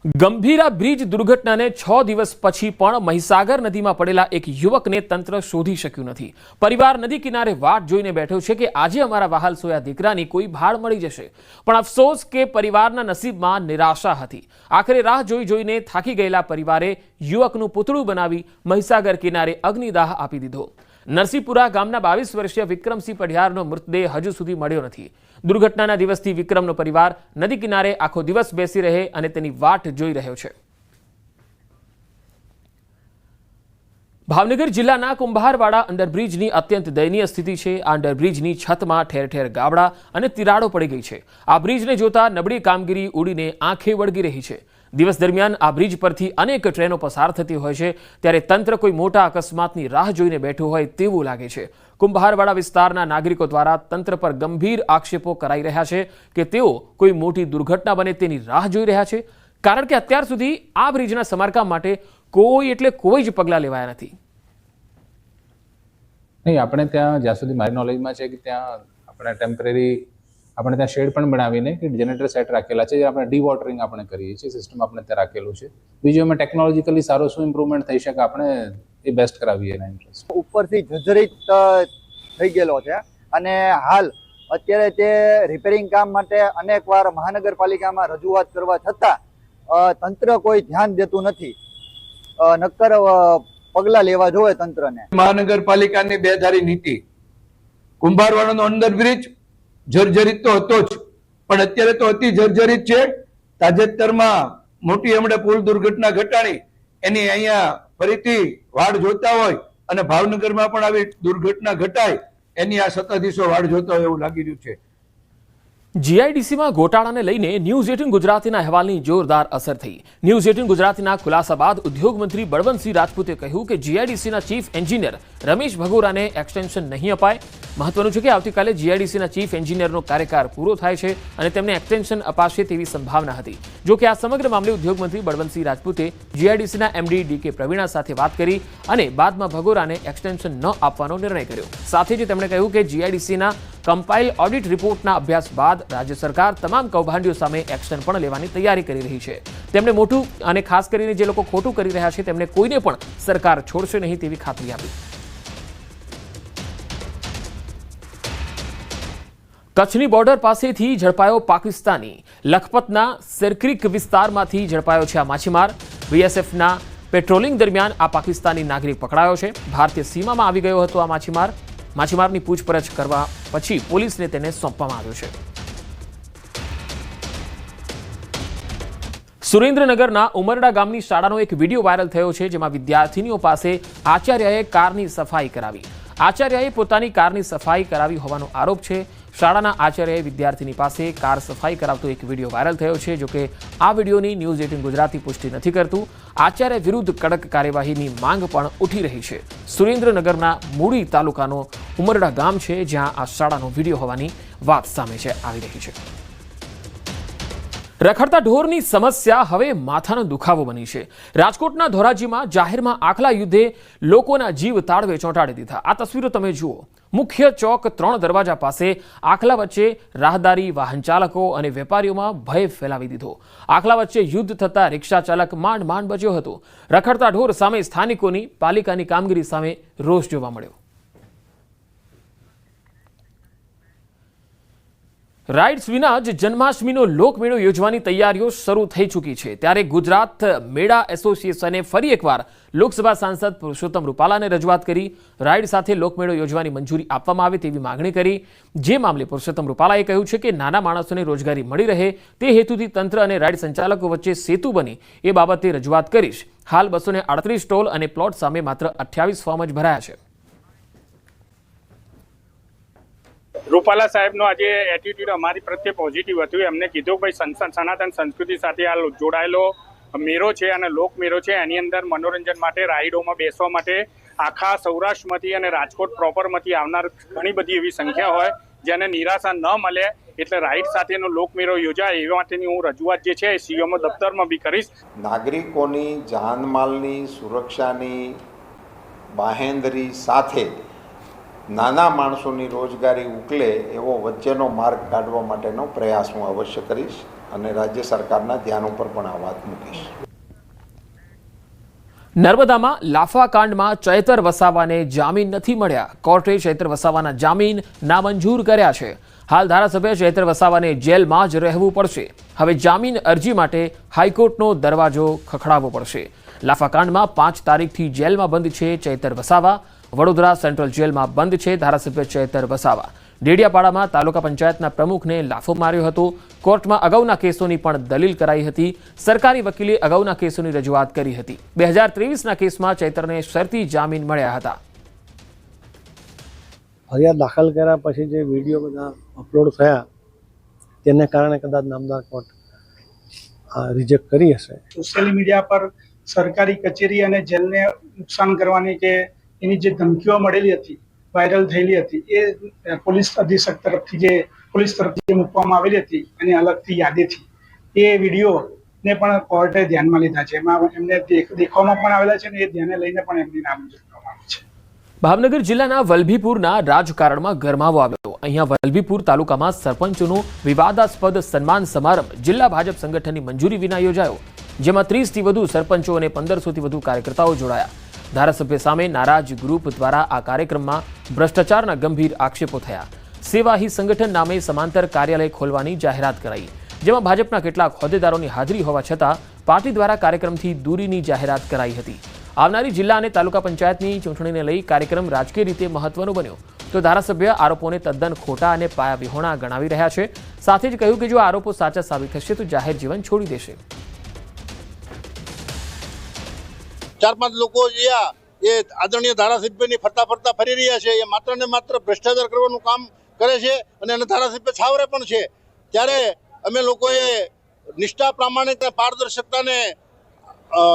Gambhira bridge દુર્ઘટનાને 6 દિવસ પછી પણ મહીસાગર નદીમાં પડેલા એક યુવકને તંત્ર શોધી શક્યું નથી। પરિવાર નદી કિનારે વાટ જોઈને બેઠો છે કે આજે અમારા વહાલ સોયા દીકરાની કોઈ ભાળ મળી જશે, પણ અફસોસ કે પરિવારના નસીબમાં નિરાશા હતી। આખરે રાહ જોઈ જોઈને થાકી ગયેલા પરિવારે યુવકનું પૂતળું બનાવી મહીસાગર કિનારે અગ્નિદાહ આપી દીધો। નરસિંહપુરા ગામના 22 વર્ષીય વિક્રમસિંહ પઢિયારનો મૃતદેહ હજુ સુધી મળ્યો નથી। દુર્ઘટનાના દિવસથી વિક્રમનો પરિવાર નદી કિનારે આખો દિવસ બેસી રહે અને તેની વાટ જોઈ રહ્યો છે। ભાવનગર જિલ્લાના કુંભારવાડા અંડરબ્રિજની અત્યંત દયનીય સ્થિતિ છે। આ અંડરબ્રિજની છતમાં ઠેર ઠેર ગાબડા અને તિરાડો પડી ગઈ છે। આ બ્રિજને જોતા નબળી કામગીરી ઉડીને આંખે વળગી રહી છે। દિવસ દરમિયાન આ બ્રિજ પરથી અનેક ટ્રેનો પસાર થતી હોય છે, ત્યારે તંત્ર કોઈ મોટા અકસ્માતની રાહ જોઈને બેઠું હોય તેવું લાગે છે। કુંભારવાડા વિસ્તારના નાગરિકો દ્વારા તંત્ર પર ગંભીર આક્ષેપો કરાઈ રહ્યા છે કે તેઓ કોઈ મોટી દુર્ઘટના બને તેની રાહ જોઈ રહ્યા છે, કારણ કે અત્યાર સુધી આ બ્રિજના સમારકામ માટે કોઈ જ પગલાં લેવાયા નથી। નહીં, આપણે ત્યાં જ્યાં સુધી મારી નોલેજમાં છે કે ત્યાં આપણે ટેમ્પરરી આપણે ત્યાં શેડ પણ બનાવીને કે જનરેટર સેટ રાખેલા છે, જે આપણે ડીવોટરિંગ આપણે કરીએ છીએ, સિસ્ટમ આપણે ત્યાં રાખેલું છે। બીજું એમાં ટેકનોલોજીકલી સારો શું ઇમ્પ્રુવમેન્ટ થઈ શકે આપણે એ બેસ્ટ કરાવીએ એના ઇન્ટરેસ્ટ ઉપરથી જર્જરિત થઈ ગયેલો છે અને હાલ અત્યારે તે રિપેરિંગ કામ માટે અનેકવાર મહાનગરપાલિકામાં રજૂઆત કરવા છતાં તંત્ર કોઈ ધ્યાન દેતું નથી। નક્કર પગલાં લેવા જોઈએ તંત્રને। મહાનગરપાલિકાની બેધારી નીતિ, કુંભારવાડાનો અંડરબ્રિજ જર્જરિત તો હતો જ, પણ અત્યારે તો અતિ જર્જરિત છે। તાજેતરમાં મોટી હમણાં પુલ દુર્ઘટના ઘટાડી એની અહીંયા ફરીથી વાડ જોતા હોય અને ભાવનગરમાં પણ આવી દુર્ઘટના ઘટાય એની આ સત્તાધીશો વાડ જોતા હોય એવું લાગી રહ્યું છે। જીઆઈડીસીમાં ગોટાળાને લઈને ન્યૂઝ 18 ગુજરાતીના અહેવાલની જોરદાર અસર થઈ। ન્યૂઝ 18 ગુજરાતીના ખુલાસા બાદ ઉદ્યોગ મંત્રી બળવંતસિંહ રાજપૂતે કહ્યું કે જીઆઈડીસીના ચીફ એન્જિનિયર રમેશ ભગોરાને એક્સટેન્શન નહીં અપાય। મહત્વનું છે કે આવતીકાલે જીઆઈડીસીના ચીફ એન્જિનિયરનો કાર્યકાળ પૂરો થાય છે અને તેમને એક્સટેન્શન અપાશે તેવી સંભાવના હતી। જો કે આ સમગ્ર મામલે ઉદ્યોગ મંત્રી બળવંતસિંહ રાજપૂતે જીઆઈડીસીના એમડી ડીકે પ્રવીણા સાથે વાત કરી અને બાદમાં ભગોરાને એક્સટેન્શન ન આપવાનો નિર્ણય કર્યો। સાથે જ તેમણે કહ્યું કે જીઆઈડીસીના કમ્પાઇલ ઓડિટ રિપોર્ટના અભ્યાસ બાદ રાજ્ય સરકાર તમામ કૌભાંડીઓ સામે એક્શન પણ લેવાની તૈયારી કરી રહી છે। તેમણે મોટું અને ખાસ કરીને જે લોકો ખોટું કરી રહ્યા છે તેમને કોઈને પણ સરકાર છોડશે નહીં તેવી ખાતરી આપી। કચ્છની બોર્ડર પાસેથી ઝડપાયો પાકિસ્તાની। લખપતના સિરક્રીક વિસ્તારમાંથી ઝડપાયો છે આ માછીમાર। બીએસએફના પેટ્રોલિંગ દરમિયાન આ પાકિસ્તાની નાગરિક પકડાયો છે। ભારતીય સીમામાં આવી ગયો હતો આ માછીમારની પૂછપરછ કરવા પછી પોલીસને તેને સોંપવામાં આવ્યો છે। સુરેન્દ્રનગરના ઉમરડા ગામની શાળાનો એક વિડીયો વાયરલ થયો છે, જેમાં વિદ્યાર્થીનીઓ પાસે આચાર્યએ કારની સફાઈ કરાવી। આચાર્યએ પોતાની કારની સફાઈ કરાવી હોવાનો આરોપ છે। શાળાના આચાર્યએ વિદ્યાર્થીની પાસે કાર સફાઈ કરાવતો એક વિડીયો વાયરલ થયો છે। જોકે આ વિડીયોની ન્યૂઝ 18 ગુજરાતી પુષ્ટિ નથી કરતું। આચાર્ય વિરુદ્ધ કડક કાર્યવાહીની માંગ પણ ઉઠી રહી છે। સુરેન્દ્રનગરના મૂળી તાલુકાનો ઉમરડા ગામ છે, જ્યાં આ શાળાનો વિડીયો હોવાની વાત સામે આવી રહી છે। રખડતા ઢોરની સમસ્યા હવે માથાનો દુખાવો બની છે। રાજકોટના ધોરાજીમાં જાહેરમાં આખલા યુદ્ધે લોકોના જીવ તાળવે ચોંટાડી દીધા। આ તસવીરો તમે જુઓ। મુખ્ય ચોક 3 દરવાજા પાસે આખલા વચ્ચે રાહદારી, વાહન ચાલકો અને વેપારીઓમાં ભય ફેલાવી દીધો। આખલા વચ્ચે યુદ્ધ થતા રિક્ષા ચાલક માંડ બચ્યો હતો। રખડતા ઢોર સામે સ્થાનિકોની પાલિકાની કામગીરી સામે રોષ જોવા મળ્યો। રાઇડ્સ વિના જ જન્માષ્ટમીનો લોકમેળો યોજવાની તૈયારીઓ શરૂ થઈ ચૂકી છે। ત્યારે ગુજરાત મેળા એસોસિએશને ફરી એકવાર લોકસભા સાંસદ પુરુષોત્તમ રૂપાલાને રજૂઆત કરી રાઇડ સાથે લોકમેળો યોજવાની મંજૂરી આપવામાં આવે તેવી માંગણી કરી। જે મામલે પુરુષોત્તમ રૂપાલાએ કહ્યું છે કે નાના માણસોને રોજગારી મળી રહે તે હેતુથી તંત્ર અને રાઇડ સંચાલકો વચ્ચે સેતુ બની એ બાબતે રજૂઆત કરીશ। હાલ 238 સ્ટોલ અને પ્લોટ સામે માત્ર 28 ફોર્મ જ ભરાયા છે। રૂપાલા સાહેબનો આજે એટીટ્યુડ અમારી પ્રત્યે પોઝિટિવ હતું। એમને કીધું ભાઈ સનાતન સંસ્કૃતિ સાથે આ જોડાયેલો મેળો છે અને લોકમેળો છે, એની અંદર મનોરંજન માટે, રાઈડોમાં બેસવા માટે આખા સૌરાષ્ટ્રમાંથી અને રાજકોટ પ્રોપરમાંથી આવનાર ઘણી બધી એવી સંખ્યા હોય જેને નિરાશા ન મળે, એટલે રાઈડ સાથેનો લોકમેળો યોજાય એ માટેની હું રજૂઆત જે છે એ સીએમઓ દફતરમાં બી કરીશ। નાગરિકોની જાનમાલની સુરક્ષાની બાહેંધરી સાથે નાના માણસોની રોજગારી ઉકલે એવો વચ્ચેનો માર્ગ કાઢવા માટેનો પ્રયાસ હું અવશ્ય કરીશ અને રાજ્ય સરકારના ધ્યાન ઉપર પણ આ વાત મૂકીશ. નર્મદામાં લાફા કાંડમાં ચૈતર વસાવાને જામીન નથી મળ્યા. કોર્ટે ચૈતર વસાવાના જામીન નામંજૂર કર્યા છે. હાલ ધારાસભ્ય ચૈતર વસાવાને જેલમાં જ રહેવું પડશે. હવે જામીન અરજી માટે હાઈકોર્ટનો દરવાજો ખખડાવવો પડશે. લાફા કાંડમાં 5 તારીખથી જેલમાં બંધ છે ચૈતર વસાવા. વડોદરા સેન્ટ્રલ જેલમાં બંધ છે ધારાસભ્ય ચૈતર વસાવા. ડેડિયાપાડામાં તાલુકા પંચાયતના પ્રમુખને લાફો માર્યો હતો. કોર્ટમાં અગાઉના કેસોની પણ દલીલ કરાઈ હતી. સરકારી વકીલે અગાઉના કેસોની રજૂઆત કરી હતી. 2023ના કેસમાં ચૈતરને શરતી જામીન મળ્યા હતા. ફરિયાદ દાખલ કર્યા પછી જે વિડીયો બધા અપલોડ થયા તેને કારણે કદાચ નામદાર કોર્ટ રિજેક્ટ કરી હશે. સોશિયલ મીડિયા પર સરકારી કચેરી અને જેલને નુકસાન કરવાની કે એની જે ધમકીઓ મળેલી હતી, વાયરલ થયેલી હતી, એ પોલીસ અધિક્ષક તરફથી જે મૂકવામાં આવેલી હતી અને અલગથી યાદીથી એ વિડીયોને પણ કોર્ટે ધ્યાનમાં લીધા છે. એમાં એમને દેખવામાં પણ આવેલા છે અને એ ધ્યાને લઈને પણ એમની નામંજૂર કરવામાં આવી છે. ભાવનગર જિલ્લાના વલભીપુરના રાજકારણમાં ગરમાવો આવ્યો. અહીંયા વલભીપુર તાલુકામાં સરપંચોનો વિવાદાસ્પદ સન્માન સમારંભ જિલ્લા ભાજપ સંગઠનની મંજૂરી વિના યોજાયો, જેમાં 30થી વધુ સરપંચો અને 1500થી વધુ કાર્યકર્તાઓ જોડાયા. ધારાસભ્ય સામે નારાજ ગ્રુપ દ્વારા આ કાર્યક્રમમાં ભ્રષ્ટાચારના ગંભીર આક્ષેપો થયા. સેવા હી સંગઠન નામે સમાંતર કાર્યાલય ખોલવાની જાહેરાત કરાઈ, જેમાં ભાજપના કેટલાક હોદ્દેદારોની હાજરી હોવા છતાં પાર્ટી દ્વારા કાર્યક્રમથી દૂરીની જાહેરાત કરાઈ હતી. આવનારી જિલ્લા અને તાલુકા પંચાયતની ચૂંટણીને લઈ કાર્યક્રમ રાજકીય રીતે મહત્વનો બન્યો, તો ધારાસભ્ય આરોપોને તદ્દન ખોટા અને પાયાવિહોણા ગણાવી રહ્યા છે. સાથે જ કહ્યું કે જો આરોપો સાચા સાબિત થશે તો જાહેર જીવન છોડી દેશે. 4-5 લોકો જે એ આદરણીય ધારાસભ્યની ફરતા ફરી રહ્યા છે, એ માત્ર ને માત્ર ભ્રષ્ટાચાર કરવાનું કામ કરે છે અને એના ધારાસભ્ય છાવરે પણ છે. ત્યારે અમે લોકોએ નિષ્ઠા, પ્રામાણિકતા, પારદર્શકતાને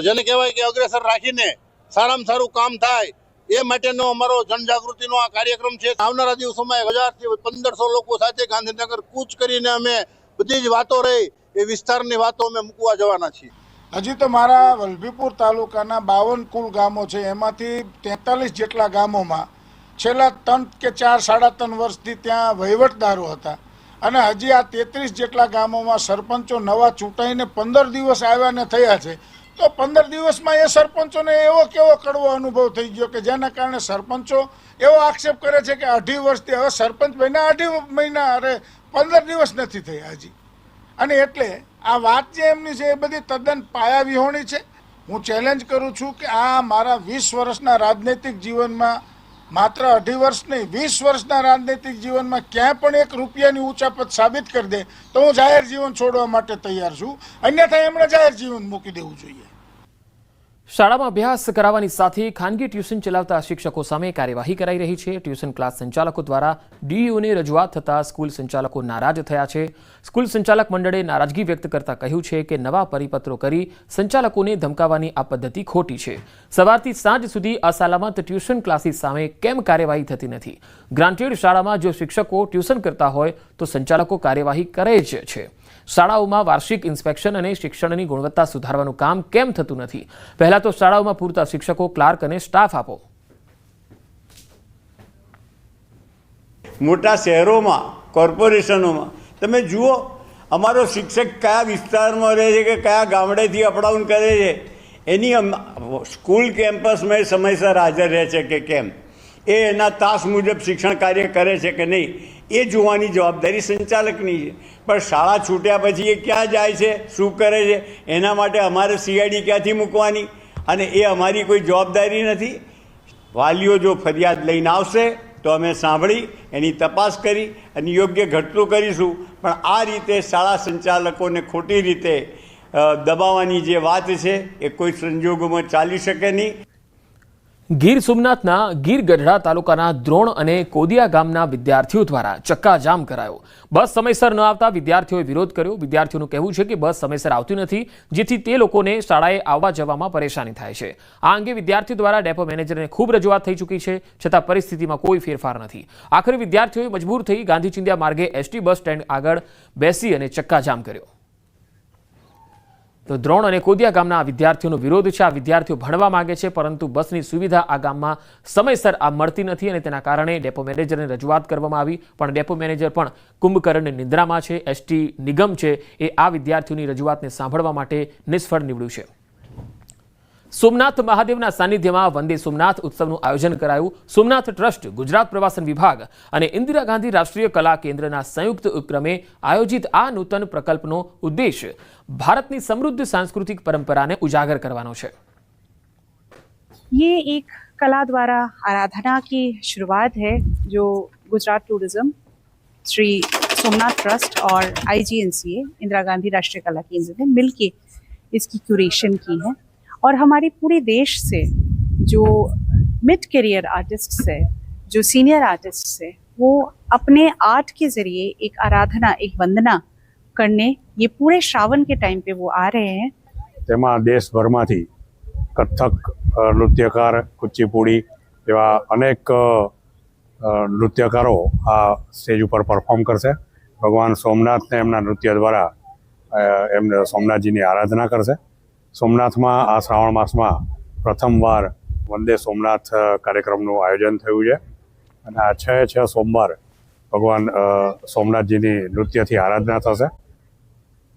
જેને કહેવાય કે અગ્રેસર રાખીને સારામાં સારું કામ થાય એ માટેનો અમારો જનજાગૃતિનો આ કાર્યક્રમ છે. આવનારા દિવસોમાં 1000થી 1500 લોકો સાથે ગાંધીનગર કૂચ કરીને અમે બધી જ વાતો રહી એ વિસ્તારની વાતો અમે મૂકવા જવાના છીએ. હજી તો મારા વલભીપુર તાલુકાના 52 કુલ ગામો છે, એમાંથી 43 જેટલા ગામોમાં છેલ્લા 3 કે 4-3.5 વર્ષથી ત્યાં વહીવટદારો હતા અને હજી આ 33 જેટલા ગામોમાં સરપંચો નવા ચૂંટાઈને 15 દિવસ આવ્યા ને થયા છે. તો 15 દિવસમાં એ સરપંચોને એવો કેવો કડવો અનુભવ થઈ ગયો કે જેના કારણે સરપંચો એવો આક્ષેપ કરે છે કે 2.5 વર્ષથી હવે સરપંચ બન્યા 2.5 મહિના, અરે 15 દિવસ નથી થયા હજી. અને એટલે આ વાત જે એમની છે એ બધી તદ્દન પાયાવિહોણી છે. હું ચેલેન્જ કરું છું કે આ મારા 20 વર્ષના રાજનૈતિક જીવનમાં, માત્ર 2.5 વર્ષ નહીં, 20 વર્ષના રાજનૈતિક જીવનમાં ક્યાંય પણ 1 રૂપિયાની ઉચાપત સાબિત કરી દે તો હું જાહેર જીવન છોડવા માટે તૈયાર છું. અન્યથા એમણે જાહેર જીવન મૂકી દેવું જોઈએ. શાળામાં અભ્યાસ કરાવવાની સાથે ખાનગી ટ્યુશન ચલાવતા શિક્ષકો સામે કાર્યવાહી કરાઈ રહી છે. ટ્યુશન ક્લાસ સંચાલકો દ્વારા ડીઈઓને રજૂઆત થતાં સ્કૂલ સંચાલકો નારાજ થયા છે. સ્કૂલ સંચાલક મંડળે નારાજગી વ્યક્ત કરતા કહ્યું છે કે નવા પરિપત્રો કરી સંચાલકોને ધમકાવવાની આ પદ્ધતિ ખોટી છે. સવારથી સાંજ સુધી અસલામત ટ્યુશન ક્લાસીસ સામે કેમ કાર્યવાહી થતી નથી? ગ્રાન્ટેડ શાળામાં જો શિક્ષકો ટ્યુશન કરતા હોય તો સંચાલકો કાર્યવાહી કરે જ છે. શાળાઓમાં વાર્ષિક ઇન્સ્પેક્શન અને શિક્ષણની ગુણવત્તા સુધારવાનું કામ કેમ થતું નથી? પહેલા તો શાળાઓમાં પૂરતા શિક્ષકો, ક્લાર્ક અને સ્ટાફ આપો. મોટા શહેરોમાં, કોર્પોરેશનોમાં તમે જુઓ અમારો શિક્ષક કયા વિસ્તારમાં રહે છે કે કયા ગામડેથી અપડાઉન કરે છે, એની સ્કૂલ કેમ્પસમાં સમયસર હાજર રહે છે કે કેમ, એ એના તાસ મુજબ શિક્ષણ કાર્ય કરે છે કે નહીં, એ જોવાની જવાબદારી સંચાલકની છે. પણ શાળા છૂટ્યા પછી એ ક્યાં જાય છે, શું કરે છે, એના માટે અમારે સીઆઈડી ક્યાંથી મૂકવાની? અને એ અમારી કોઈ જવાબદારી નથી. વાલીઓ જો ફરિયાદ લઈને આવશે તો અમે સાંભળી એની તપાસ કરી અને યોગ્ય ઘટતું કરીશું. પણ આ રીતે શાળા સંચાલકોને ખોટી રીતે દબાવવાની જે વાત છે એ કોઈ સંજોગોમાં ચાલી શકે નહીં. ગીર સોમનાથના ગીર ગઢડા તાલુકાના દ્રોણ અને કોદિયા ગામના વિદ્યાર્થીઓ દ્વારા ચક્કાજામ કરાયો. બસ સમયસર ન આવતા વિદ્યાર્થીઓએ વિરોધ કર્યો. વિદ્યાર્થીઓનું કહેવું છે કે બસ સમયસર આવતી નથી, જેથી તે લોકોને શાળાએ આવવા જવામાં પરેશાની થાય છે. આ અંગે વિદ્યાર્થીઓ દ્વારા ડેપો મેનેજરને ખૂબ રજૂઆત થઈ ચૂકી છે, છતાં પરિસ્થિતિમાં કોઈ ફેરફાર નથી. આખરે વિદ્યાર્થીઓએ મજબૂર થઈ ગાંધી ચિંધ્યા માર્ગે એસટી બસ સ્ટેન્ડ આગળ બેસી અને ચક્કાજામ કર્યો. તો દ્રોણ અને કોદિયા ગામના વિદ્યાર્થીઓનો વિરોધ છે. આ વિદ્યાર્થીઓ ભણવા માંગે છે, પરંતુ બસની સુવિધા આ ગામમાં સમયસર મળતી નથી અને તેના કારણે ડેપો મેનેજરને રજૂઆત કરવામાં આવી, પણ ડેપો મેનેજર પણ કુંભકર્ણની નિંદ્રામાં છે. એસટી નિગમ છે એ આ વિદ્યાર્થીઓની રજૂઆતને સાંભળવા માટે નિષ્ફળ નીવડ્યું છે. સોમનાથ મહાદેવના સાનિધ્યમાં વંદે સોમનાથ ઉત્સવનું આયોજન કરાયું. સોમનાથ ટ્રસ્ટ, ગુજરાત પ્રવાસન વિભાગ અને ઇન્દિરા ગાંધી રાષ્ટ્રીય કલા કેન્દ્રના સંયુક્ત ઉપક્રમે આયોજિત આ નૂતન પ્રકલ્પનો ઉદ્દેશ ભારતની સમૃદ્ધ सांस्कृतिक परंपराને उजागर करवानो છે. ये एक कला द्वारा आराधना की शुरुआत है जो गुजरात टूरिज्म, श्री सोमनाथ ट्रस्ट और IGNCA इंदिरा गांधी राष्ट्रीय कला केंद्र ने मिलके इसकी क्यूरेशन की है और हमारे पूरे देश से जो मिड करियर आर्टिस्ट्स है, जो सीनियर आर्टिस्ट्स है, वो अपने आर्ट के जरिए एक आराधना, एक वंदना करने ये पूरे श्रावण के टाइम पे वो आ रहे हैं. તેમાં દેશભરમાંથી કથક નૃત્યકાર, કુચીપુડી એવા અનેક નૃત્યકારો આ સ્ટેજ ઉપર પરફોર્મ કરશે. ભગવાન સોમનાથને એમના નૃત્ય દ્વારા એમને સોમનાથજીની આરાધના કરશે. સોમનાથમાં આ શ્રાવણ માસમાં પ્રથમવાર વંદે સોમનાથ કાર્યક્રમનું આયોજન થયું છે અને આ 6 સોમવાર ભગવાન સોમનાથજીની નૃત્યથી આરાધના થશે.